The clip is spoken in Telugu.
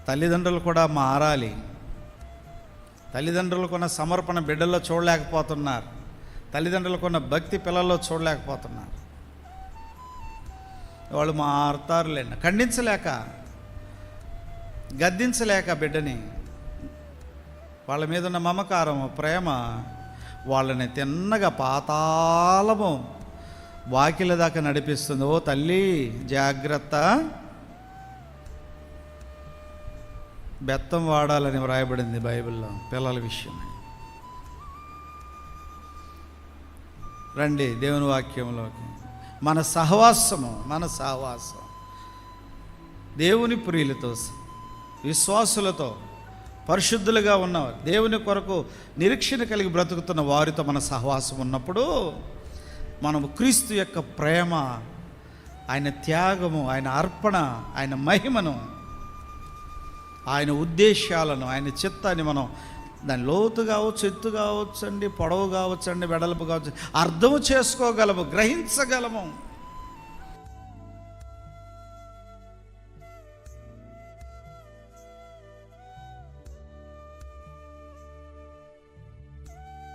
తల్లిదండ్రులు కూడా మారాలి. తల్లిదండ్రులకున్న సమర్పణ బిడ్డల్లో చూడలేకపోతున్నారు. తల్లిదండ్రులకున్న భక్తి పిల్లల్లో చూడలేకపోతున్నారు. వాళ్ళు మారుతారులేండి, ఖండించలేక, గద్దించలేక బిడ్డని. వాళ్ళ మీద ఉన్న మమకారం, ప్రేమ వాళ్ళని తిన్నగా పాతాళము వాకిల దాకా నడిపిస్తుంది. ఓ తల్లి జాగ్రత్త, బెత్తం వాడాలని వ్రాయబడింది బైబిల్లో పిల్లల విషయం. రండి దేవుని వాక్యంలోకి. మన సహవాసం దేవుని ప్రియులతో, విశ్వాసులతో, పరిశుద్ధులుగా ఉన్నవారు, దేవుని కొరకు నిరీక్షణ కలిగి బ్రతుకుతున్న వారితో మన సహవాసం ఉన్నప్పుడు మనము క్రీస్తు యొక్క ప్రేమ, ఆయన త్యాగము, ఆయన అర్పణ, ఆయన మహిమను, ఆయన ఉద్దేశాలను, ఆయన చిత్తాన్ని మనం దాని లోతు కావచ్చు, ఎత్తు కావచ్చు అండి, పొడవు కావచ్చు అండి, వెడల్పు కావచ్చు, అర్థం చేసుకోగలము, గ్రహించగలము.